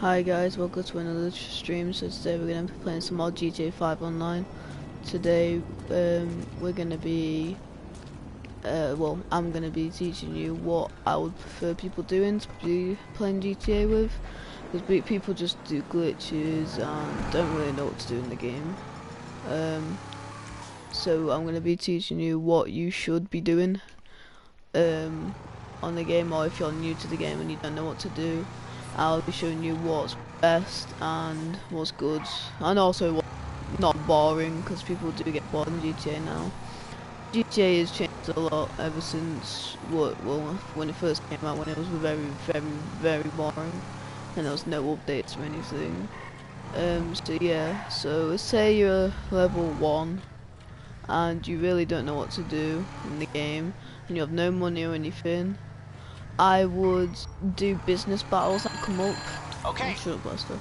Hi guys, welcome to another stream. So today we're gonna be playing some more GTA 5 online. Today we're gonna be I'm gonna be teaching you what I would prefer people doing to be playing GTA with, because people just do glitches and don't really know what to do in the game. So I'm gonna be teaching you what you should be doing on the game, or if you're new to the game and you don't know what to do, I'll be showing you what's best and what's good, and also what's not boring, because people do get bored in GTA now. GTA has changed a lot ever since when it first came out, when it was very boring and there was no updates or anything. So yeah, so let's say you're level 1 and you really don't know what to do in the game and you have no money or anything. I would do business battles that come up. Okay. Oh, shut up, Buster.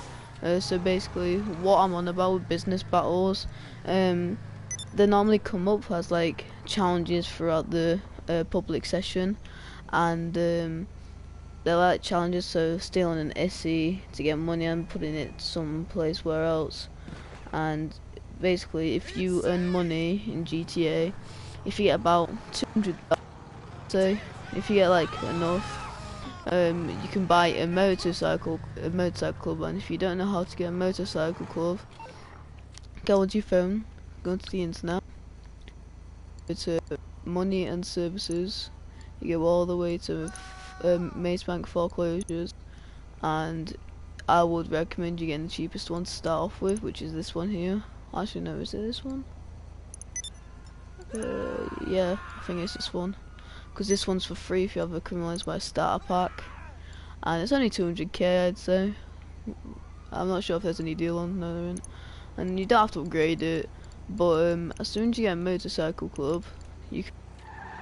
So basically, what I'm on about with business battles, they normally come up as like challenges throughout the public session, and they're like challenges. So stealing an SE to get money and putting it someplace where else. And basically, if you earn money in GTA, if you get about 200, say, if you get like enough. You can buy a motorcycle club, and if you don't know how to get a motorcycle club, go onto your phone, go to the internet, go to money and services, you go all the way to Maze Bank foreclosures, and I would recommend you getting the cheapest one to start off with, which is this one here. Actually no, is it this one? Yeah, I think it's this one, because this one's for free if you have a criminalized by starter pack, and it's only 200k I'd say. I'm not sure if there's any deal on there, and you don't have to upgrade it, but as soon as you get a motorcycle club,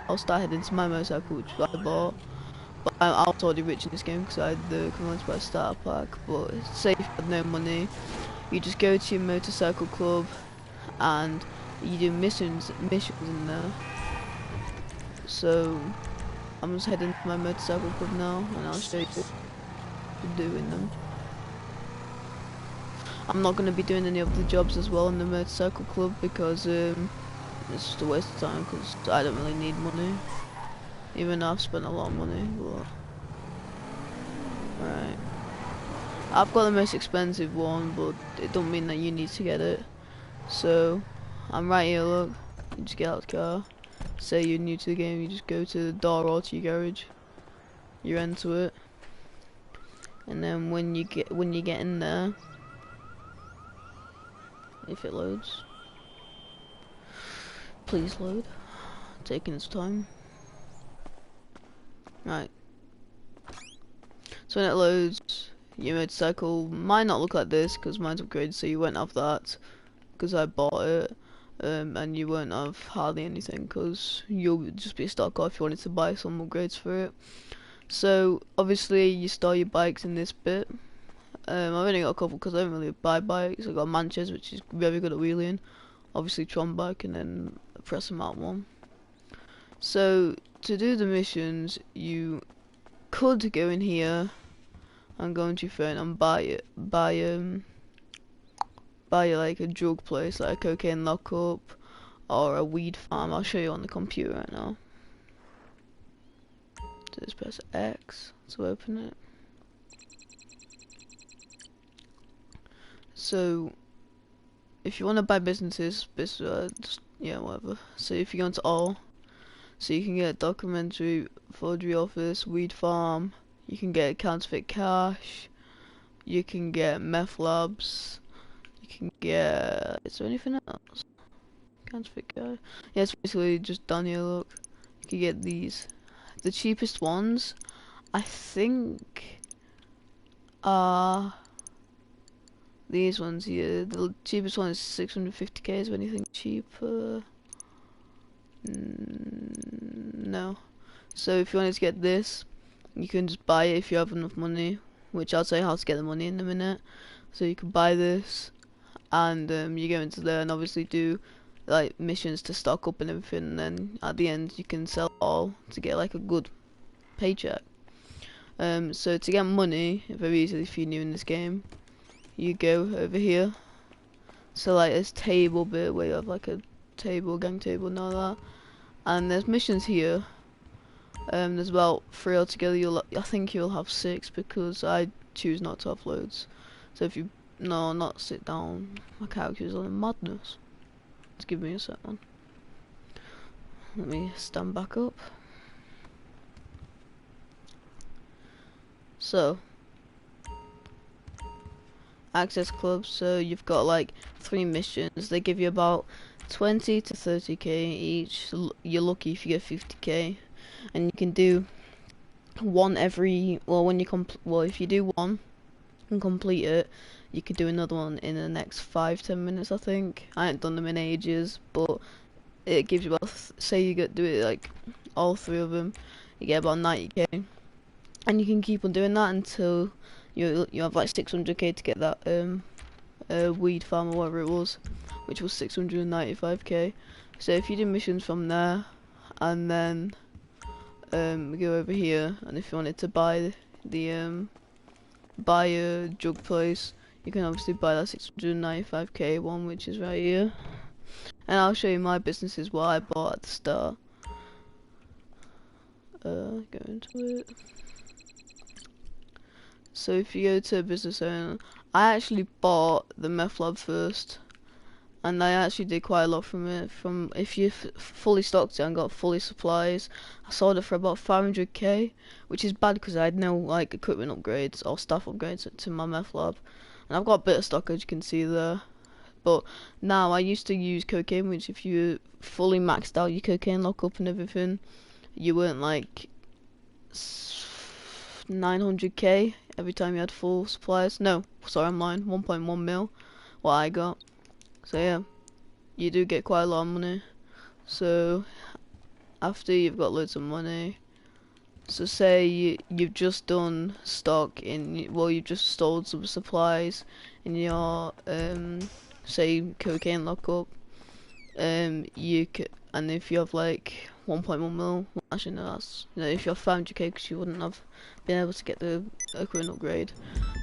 I'll start heading to my motorcycle, which I bought. But I was already rich in this game because I had the Criminal by starter pack. But say if you have no money, you just go to your motorcycle club and you do missions in there. So I'm just heading to my motorcycle club now, and I'll show you what to do in them. I'm not going to be doing any of the jobs as well in the motorcycle club because it's just a waste of time, because I don't really need money, even though I've spent a lot of money. But right, I've got the most expensive one, but it don't mean that you need to get it. So I'm right here, look. You just get out of the car, say you're new to the game, you just go to the door or to your garage, you enter it, and then when you get in there, if it loads, please load, taking its time. Right, so when it loads, your motorcycle might not look like this because mine's upgraded, so you won't have that because I bought it, and you won't have hardly anything because you'll just be a stock car if you wanted to buy some upgrades for it. So obviously you store your bikes in this bit. I've only got a couple because I don't really buy bikes. I got Manches, which is very good at wheeling, obviously Tron bike, and then press them out one. So to do the missions, you could go in here and go into your phone and buy like a drug place, like a cocaine lockup or a weed farm. I'll show you on the computer right now. So just press X to open it. So if you want to buy businesses, yeah, whatever. So if you go into all, so you can get documentary, forgery office, weed farm, you can get counterfeit cash, you can get meth labs, you can get, is there anything else? Counterfeit cash. Yeah, it's basically just down here, look. You can get these. The cheapest ones, I think, are these ones here. The cheapest one is 650k. Is there anything cheaper? No. So if you wanted to get this, you can just buy it if you have enough money, which I'll tell you how to get the money in a minute. So you can buy this, and you go into there and obviously do like missions to stock up and everything, and then at the end you can sell all to get like a good paycheck. So to get money, very easily if you're new in this game, you go over here. So like this table bit where you have like a table, gang table and all that. And there's missions here. There's about 3 altogether. I think you'll have 6 because I choose not to have loads. So if you not sit down, my character is on madness. Just give me a second. Let me stand back up. So access clubs. So you've got like 3 missions. They give you about 20 to 30k each. You're lucky if you get 50k, and you can do one every. Well, if you do one and complete it, you could do another one in the next 5-10 minutes. I think I haven't done them in ages, but it gives you about. Say you do it like all 3 of them, you get about 90k, and you can keep on doing that until you have like 600k to get that weed farm or whatever it was, which was 695k. So if you do missions from there, and then go over here, and if you wanted to buy buy a drug place, you can obviously buy that 695k one, which is right here. And I'll show you my businesses, what I bought at the start. Go into it. So if you go to business owner, I actually bought the meth lab first, and I actually did quite a lot from it. From if you fully stocked it and got fully supplies, I sold it for about 500k, which is bad because I had no like equipment upgrades or staff upgrades to my meth lab, and I've got a bit of stock as you can see there. But now I used to use cocaine, which if you fully maxed out your cocaine lockup and everything, you weren't like 900k every time you had full supplies. No, sorry, I'm lying. 1.1 mil, what I got. So yeah, you do get quite a lot of money. So after you've got loads of money, so say you've just done stock in, well, you've just stored some supplies in your say cocaine lockup, you could, and if you have like 1.1 mil, well, actually no, that's, if you have 500k, because you wouldn't have been able to get the equipment upgrade,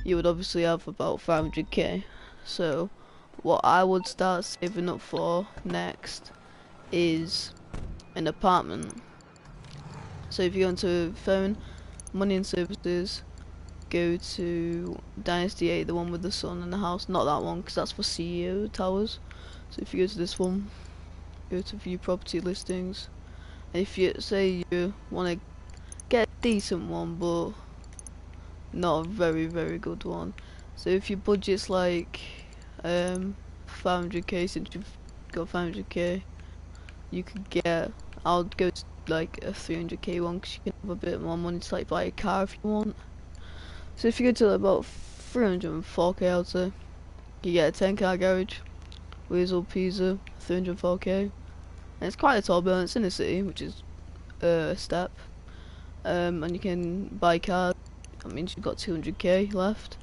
you would obviously have about 500k. So what I would start saving up for next is an apartment. So if you go into phone, money and services, go to Dynasty 8, the one with the sun and the house, not that one because that's for CEO towers. So if you go to this one, go to view property listings, and if you say you want to get a decent one but not a very good one, so if your budget's like 500k, since you've got 500k, you could get, I'll go to like a 300k one because you can have a bit more money to like buy a car if you want. So if you go to like about 304k, I would say, you get a 10-car garage, Weasel Pizza, 304k, and it's quite a tall building. It's in the city, which is a step, and you can buy cars. That means you've got 200k left,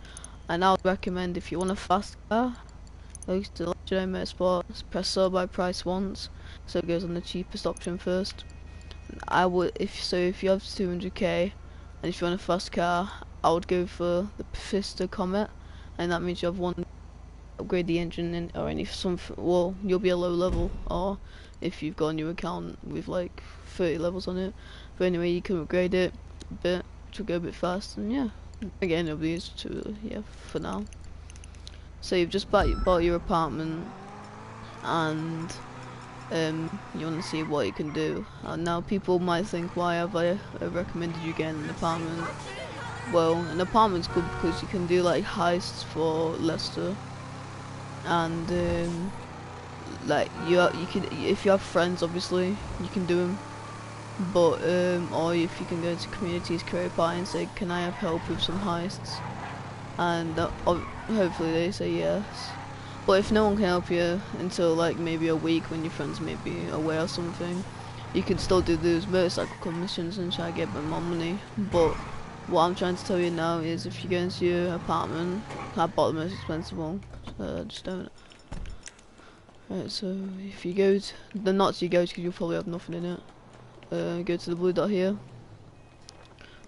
and I would recommend if you want a fast car, go to Legendary Motorsport, press sort by price once, so it goes on the cheapest option first. I would, if you have 200k, and if you want a fast car, I would go for the Fiesta Comet, and that means you have one upgrade the engine in, or any something. Well, you'll be a low level, or if you've got a new account with like 30 levels on it. But anyway, you can upgrade it a bit to go a bit fast, and yeah, again it'll be used to for now. So you've just bought your apartment, and you want to see what you can do. Now people might think, why have I recommended you getting an apartment? Well, an apartment's good because you can do like heists for Leicester, and like you can, if you have friends, obviously you can do them. But or if you can go to communities career party and say, can I have help with some heists, and hopefully they say yes. But if no one can help you until like maybe a week when your friends may be away or something, you can still do those motorcycle commissions and try to get a bit more money. But what I'm trying to tell you now is, if you go into your apartment, I bought the most expensive one, so just don't. Right, so if you go to the knots, you go to, because you'll probably have nothing in it. Go to the blue dot here,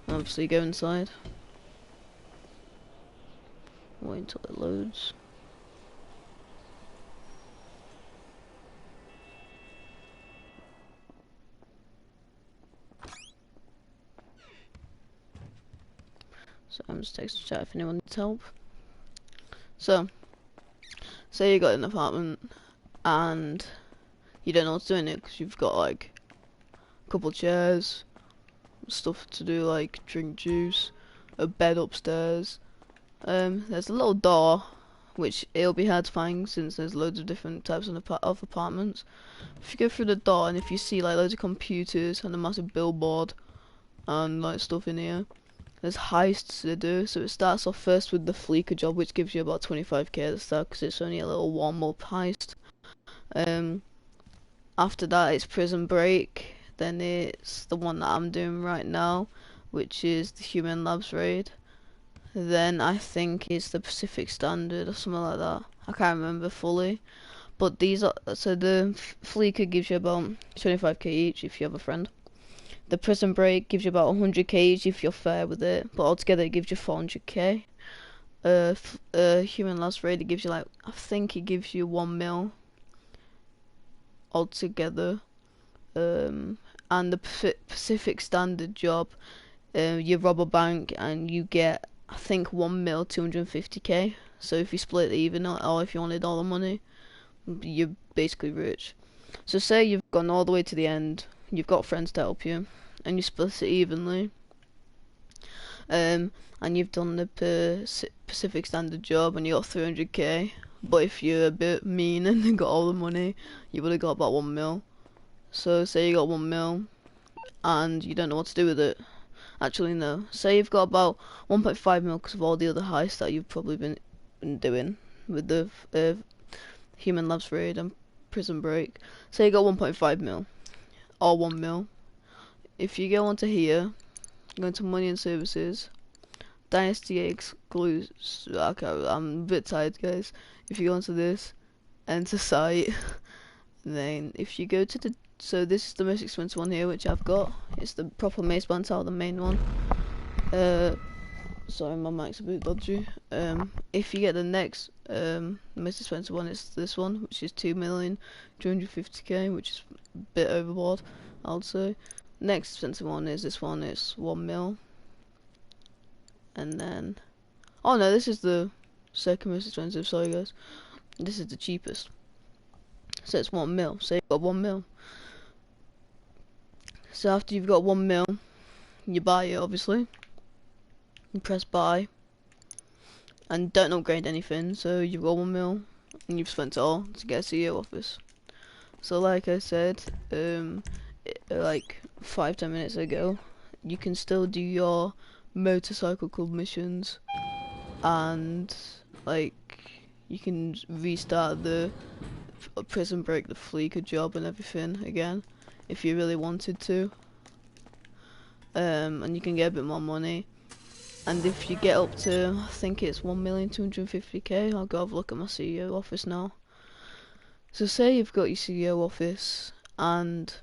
Obviously go inside. Wait until it loads. So I'm just texting chat if anyone needs help. So, say you got an apartment and you don't know what to do in it because you've got like a couple chairs, stuff to do like drink juice, a bed upstairs. There's a little door, which it'll be hard to find since there's loads of different types of apartments. If you go through the door and if you see like loads of computers and a massive billboard and like stuff in here, there's heists to do. So it starts off first with the Fleeker job, which gives you about 25k at the start because it's only a little warm-up heist. After that it's Prison Break, then it's the one that I'm doing right now, which is the Human Labs raid. Then I think it's the Pacific Standard or something like that. I can't remember fully. But these are, so the Fleeker gives you about 25k each if you have a friend. The Prison Break gives you about 100k each if you're fair with it, but altogether it gives you 400k. Human Last Raid, it gives you like, I think it gives you 1 mil altogether. And the Pacific Standard job, you rob a bank and you get, I think, 1 mil 250k. So if you split it even, or if you wanted all the money, you're basically rich. So say you've gone all the way to the end, you've got friends to help you, and you split it evenly, and you've done the Pacific Standard job and you got 300k, but if you're a bit mean and got all the money, you would have got about 1 mil. So say you got 1 mil and you don't know what to do with it. Actually no, say you've got about 1.5 mil because of all the other heists that you've probably been doing with the Human Labs raid and Prison Break. Say you got 1.5 mil or 1 mil. If you go onto here, go into money and services, Dynasty excludes. Okay, I'm a bit tired, guys. If you go onto this, enter site, then if you go to the, so this is the most expensive one here, which I've got. It's the proper Mace Bantal, the main one. Sorry, my mic's a bit dodgy. If you get the next most expensive one, it's this one, which is 2,250k, which is a bit overboard, I would say. Next expensive one is this one. It's 1 mil. And then, oh no, this is the second most expensive. Sorry guys, this is the cheapest. So it's 1 mil. So you've got 1 mil. So after you've got 1 mil, you buy it obviously. You press buy, and don't upgrade anything. So you've got 1 mil, and you've spent it all to get a CEO office. So like I said, like 5-10 minutes ago, you can still do your motorcycle club missions, and like you can restart the Prison Break, the Fleeker job and everything again if you really wanted to, and you can get a bit more money. And if you get up to, I think it's 1,250k, I'll go have a look at my CEO office now. So say you've got your CEO office and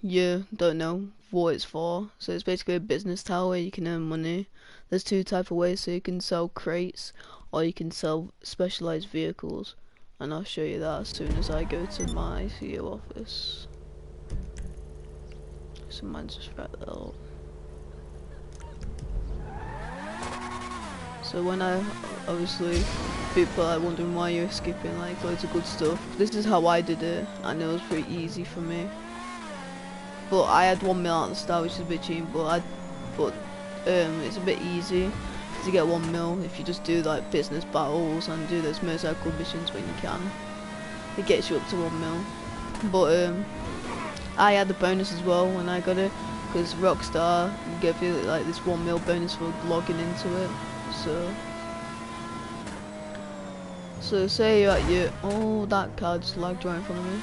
you don't know what it's for. So it's basically a business tower where you can earn money. There's two types of ways, so you can sell crates or you can sell specialized vehicles, and I'll show you that as soon as I go to my CEO office. So mine's just right there. So when I, obviously, people are wondering why you're skipping like loads of good stuff. This is how I did it, and it was pretty easy for me. But I had 1 mil at the start, which is a bit cheap, but it's a bit easy to get 1 mil if you just do like business battles and do those motorcycle missions when you can. It gets you up to 1 mil. But I had the bonus as well when I got it, because Rockstar gave you like this 1 mil bonus for logging into it. So say you're at your, oh, that car just lagged right in front of me.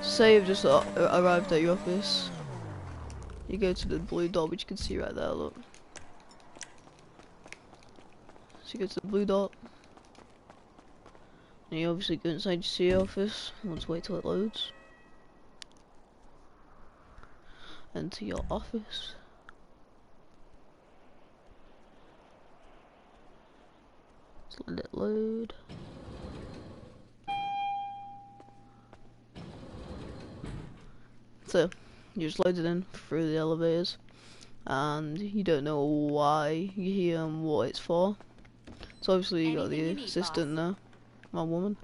Say you've just arrived at your office. You go to the blue dot, which you can see right there, look. So you go to the blue dot. And you obviously go inside your CEO office. Let's wait till it loads. enter your office. Just let it load. So you just load it in through the elevators, and you don't know why you're here and what it's for. So obviously you got the assistant there, my woman.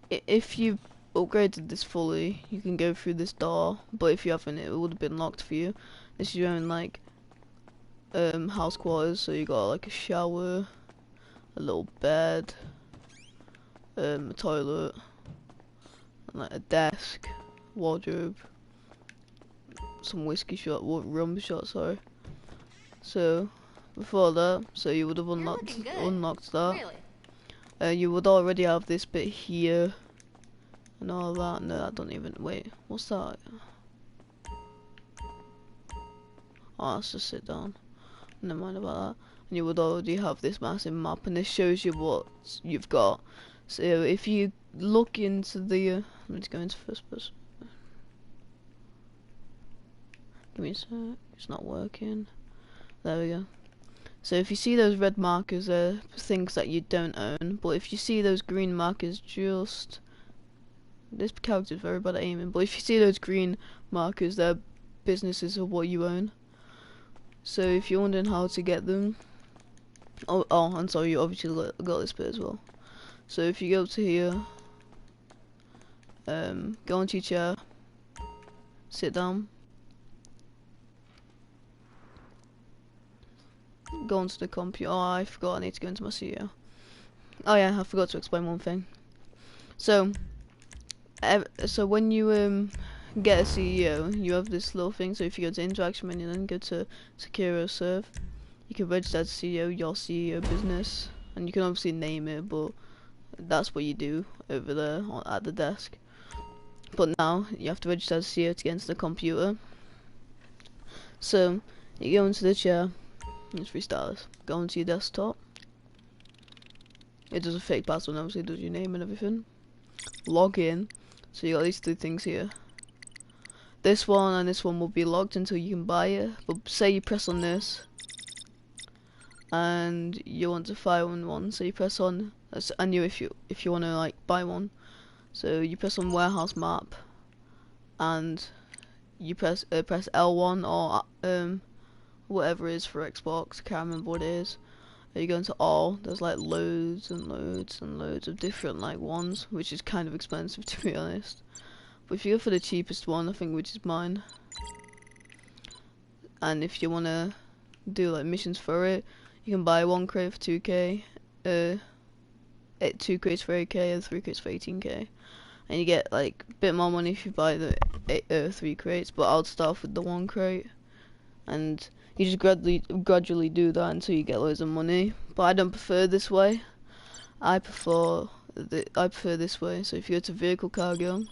If you upgraded this fully, you can go through this door, but if you haven't, it would have been locked for you. This is your own like house quarters, so you got like a shower, a little bed, a toilet, and like a desk, wardrobe, some whiskey shot, rum shot, sorry. So before that, so you would have unlocked that. Really? You would already have this bit here and all that. No, I don't even. Wait, what's that? Oh, let's just sit down. Never mind about that. And you would already have this massive map, and this shows you what you've got. So if you look into the, let me just go into first person. Give me a sec. It's not working. There we go. So if you see those red markers, they're things that you don't own. But if you see those green markers, just this character's very bad at aiming. But if you see those green markers, they're businesses of what you own. So if you're wondering how to get them, oh, and sorry, you obviously got this bit as well. So if you go to here, go onto your chair, sit down, go onto the computer. Oh, I forgot I need to go into my CEO. Oh yeah, I forgot to explain one thing. So when you get a CEO, you have this little thing. So if you go to interaction menu, then go to secure or serve, you can register as CEO, your CEO business, and you can obviously name it, but that's what you do over there at the desk. But now you have to register as CEO to get into the computer. So you go into the chair. Let's restart this. Go into your desktop. It does a fake password, obviously it does your name and everything. Log in. So you got these 3 things here. This one and this one will be locked until you can buy it. But say you press on this, and you want to find one. So you press on. And if you want to like buy one. So you press on warehouse map, and you press L1 or whatever it is for Xbox. I can't remember what it is. You go into all. There's like loads and loads and loads of different like ones, which is kind of expensive to be honest. But if you go for the cheapest one, I think, which is mine, and if you wanna do like missions for it, you can buy 1 crate for 2k, 2 crates for 8k, and 3 crates for 18k, and you get like a bit more money if you buy the 3 crates. But I'll start off with the 1 crate, and you just gradually do that until you get loads of money. But I don't prefer this way. I prefer this way. So if you go to vehicle cargo,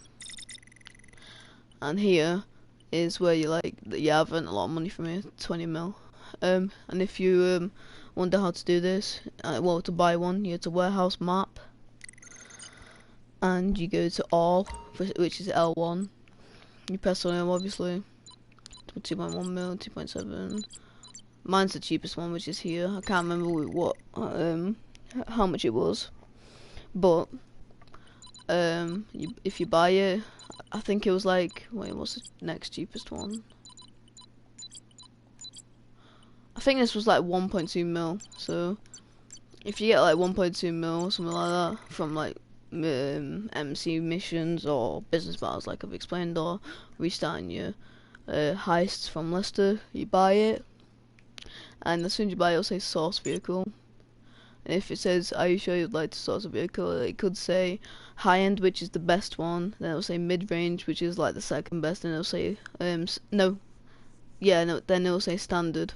and here is where you I've earned a lot of money from here, 20 mil. And if you wonder how to do this, well, to buy one, you go to warehouse map, and you go to all, which is L1. You press on it, obviously. 2.1 mil, 2.7. Mine's the cheapest one, which is here. I can't remember what how much it was, but if you buy it, I think it was like, wait, what's the next cheapest one? I think this was like 1.2 mil. So if you get like 1.2 mil or something like that from like MC missions or business battles, like I've explained, or restarting your heists from Leicester, you buy it, and as soon as you buy it, it'll say source vehicle. And if it says, are you sure you'd like to source a vehicle, it could say high end, which is the best one, then it'll say mid range, which is like the second best, and it'll say then it'll say standard.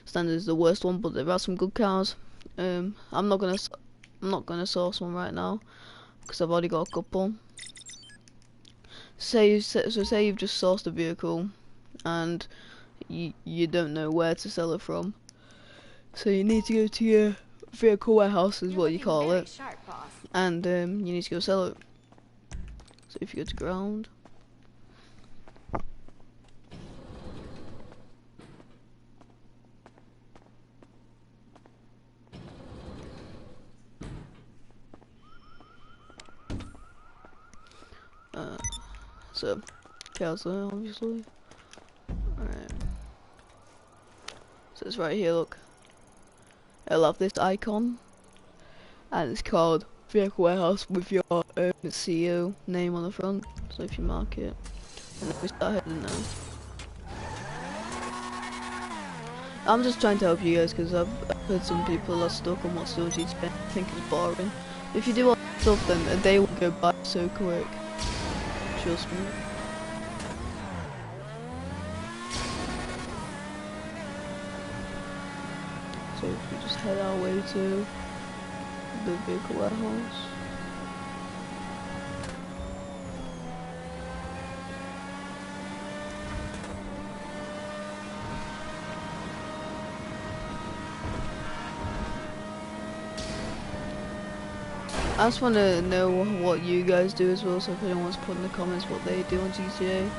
Standard is the worst one, but there are some good cars. I'm not gonna source one right now because I've already got a couple. Say you've just sourced a vehicle and you don't know where to sell it from, so you need to go to your vehicle warehouse, is what you call it, sharp, and you need to go sell it. So if you go to ground, So, chaos there, obviously. Alright. So it's right here, look. I love this icon. And it's called Vehicle Warehouse with your CEO name on the front. So if you mark it. And then we start heading now. I'm just trying to help you guys because I've heard some people are stuck on what's still GTA. I think it's boring. If you do all that stuff, then a day will go by so quick. Trust me. So if we just head our way to the vehicle warehouse. I just want to know what you guys do as well, so if anyone wants to put in the comments what they do on GTA,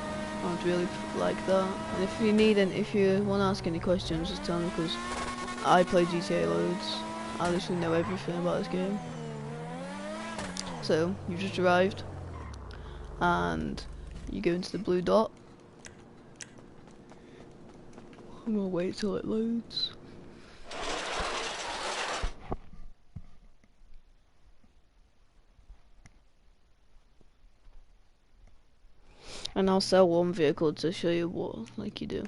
I'd really like that. And if you need and if you want to ask any questions, just tell me, because I play GTA loads. I literally know everything about this game. So you just arrived, and you go into the blue dot. I'm gonna wait till it loads. And I'll sell one vehicle to show you what like you do.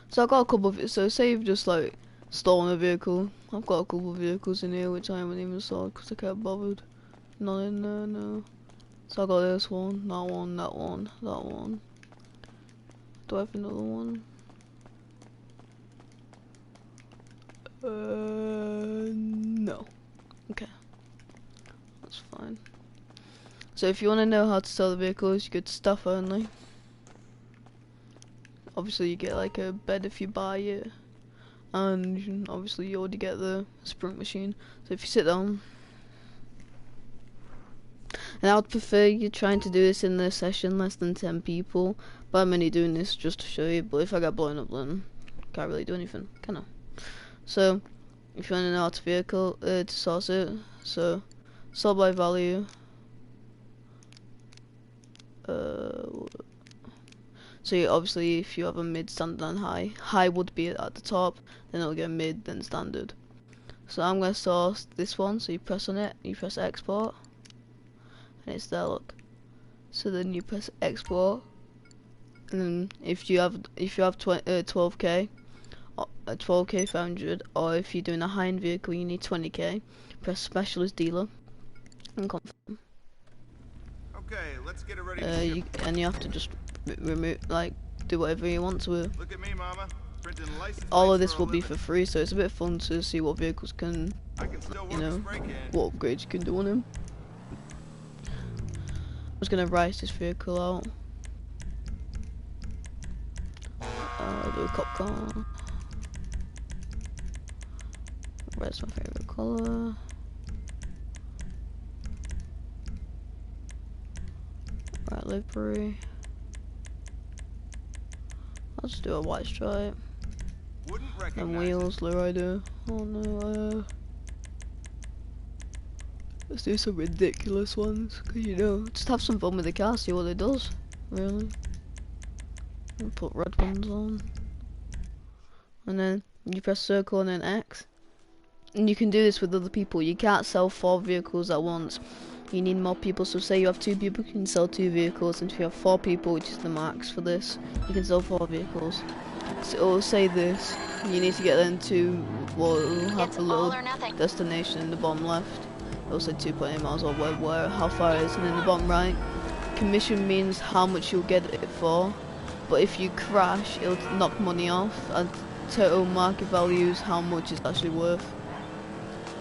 So I've got a couple of, so say you've just like stolen a vehicle. I've got a couple of vehicles in here which I haven't even sold because I can't bothered. Not in there, no. So I got this one, that one, that one, that one. Do I have another one? No. Okay. That's fine. So if you want to know how to sell the vehicles, you go to stuff only. Obviously you get like a bed if you buy it. And obviously you already get the sprint machine. So if you sit down. And I would prefer you trying to do this in the session less than 10 people. But I'm only doing this just to show you. But if I get blown up then can't really do anything, can I? So if you want to know how to vehicle to source it, so sort by value. So obviously if you have a mid, standard and high would be at the top, then it'll go mid, then standard. So I'm going to source this one, so you press on it, you press export, and it's there, look. So then you press export, and then if you have 12k, 12k 500, or if you're doing a high-end vehicle you need 20k, press specialist dealer, and confirm. Okay, let's get it ready. And you have to just remove, like, do whatever you want to it. Look at me, mama. Printing license All of plates this for a will be living. for free, so it's a bit fun to see what vehicles can, you know, what upgrades you can do on them. I'm just gonna race this vehicle out. I'll do a cop car. Red's my favorite color. Right, livery. I'll just do a white stripe. And wheels, lowrider. Oh no, let's do some ridiculous ones, cause you know, just have some fun with the car, see what it does, really. And put red ones on. And then you press circle and then X. And you can do this with other people. You can't sell 4 vehicles at once. You need more people, so say you have 2 people, you can sell 2 vehicles, and if you have 4 people, which is the max for this, you can sell 4 vehicles. So it'll say this, you need to get them to, well, it'll have the little destination in the bottom left. It'll say 2.8 miles or where, how far it is, and in the bottom right, commission means how much you'll get it for, but if you crash, it'll knock money off, and total market value is how much it's actually worth.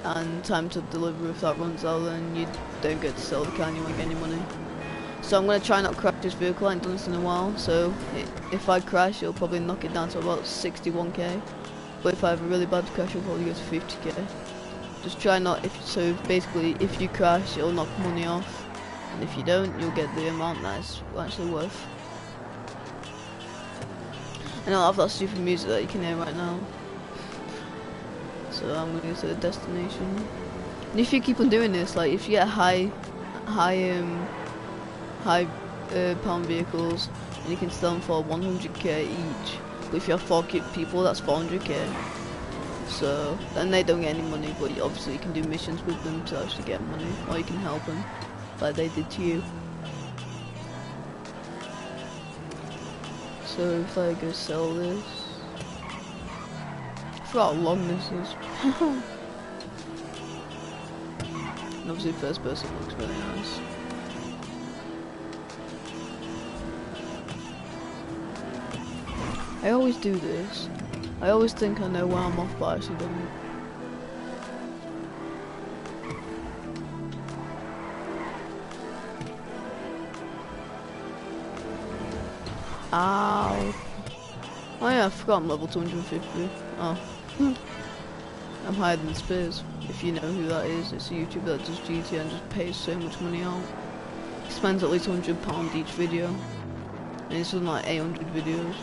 And time to deliver, if that runs out, then you don't get to sell the car and you won't get any money. So I'm going to try not to crash this vehicle. I ain't done this in a while, so if I crash it'll probably knock it down to about 61k, but if I have a really bad crash it'll probably go to 50k. Just try not, so basically if you crash it'll knock money off, and if you don't you'll get the amount that's actually worth. And I'll have that stupid music that you can hear right now. So I'm gonna go to the destination. And if you keep on doing this, like if you get high pound vehicles, and you can sell them for 100k each. But if you have 4 people, that's 400k. So, and they don't get any money, but obviously you can do missions with them to actually get money, or you can help them, like they did to you. So if I go sell this, I forgot how long this is. And obviously first person looks really nice. I always do this. I always think I know where I'm off, but I actually don't. Ow. Oh yeah, I forgot I'm level 250. Oh. I'm higher than Spears, if you know who that is. It's a YouTuber that does GTA and just pays so much money out. He spends at least £100 each video. And he's done like 800 videos.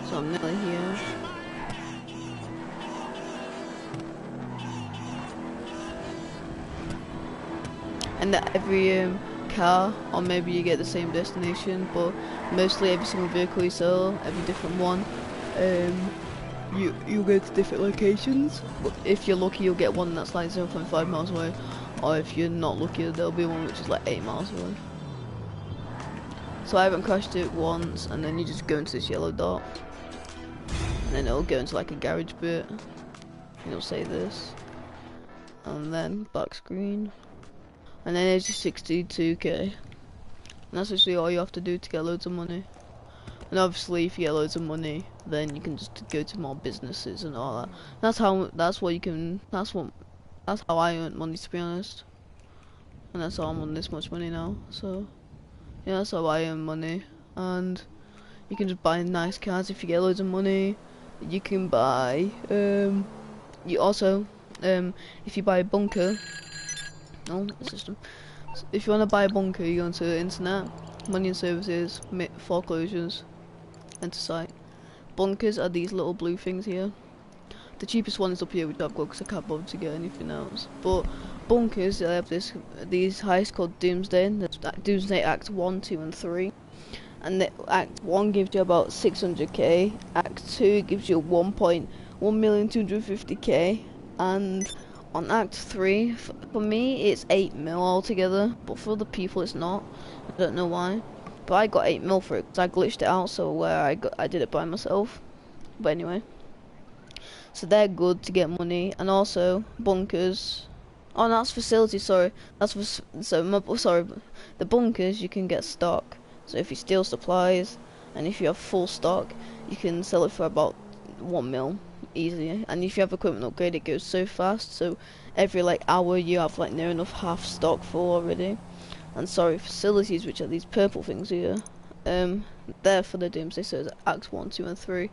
So I'm nearly here. And that every car, or maybe you get the same destination, but mostly every single vehicle you sell, every different one, you'll go to different locations. But if you're lucky, you'll get one that's like 0.5 miles away, or if you're not lucky, there'll be one which is like 8 miles away. So I haven't crashed it once, and then you just go into this yellow dot, and then it'll go into like a garage bit, and it'll say this, and then back screen. And then it's just 62k. And that's actually all you have to do to get loads of money. And obviously if you get loads of money, then you can just go to more businesses and all that. That's how I earn money, to be honest. And that's how I'm on this much money now. So yeah, that's how I earn money. And you can just buy nice cars if you get loads of money. You can buy you also if you buy a bunker. Oh, system. If you want to buy a bunker, you go into the internet, money and services, foreclosures, enter site. Bunkers are these little blue things here. The cheapest one is up here, which I've got because I can't bother to get anything else. But bunkers, they have these heists called Doomsday. There's Doomsday Act 1, 2 and 3. And Act 1 gives you about 600k, Act 2 gives you 1,250k, and on Act 3, for me, it's 8 mil altogether, but for other people it's not. I don't know why. But I got 8 mil for it, because I glitched it out, so I did it by myself. But anyway. So they're good to get money, and also, bunkers. Oh, no, that's facilities, sorry. Sorry, the bunkers, you can get stock. So if you steal supplies, and if you have full stock, you can sell it for about 1 mil. Easy. And if you have equipment upgrade, it goes so fast, so every like hour you have like near enough half stock full already. And sorry, facilities, which are these purple things here, they're for the Doomsday, so it's Acts 1, 2 and 3.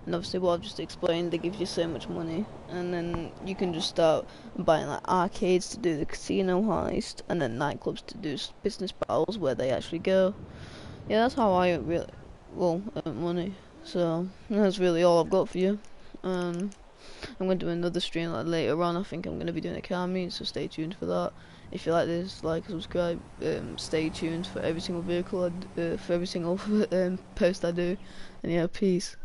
And obviously what I've just explained, they give you so much money, and then you can just start buying like arcades to do the casino heist, and then nightclubs to do business battles where they actually go. Yeah, that's how I earn money. So that's really all I've got for you. I'm going to do another stream like later on. I think I'm going to be doing a car meet, so stay tuned for that. If you like this, like, subscribe, stay tuned for every single vehicle, for every single post I do. And yeah, peace.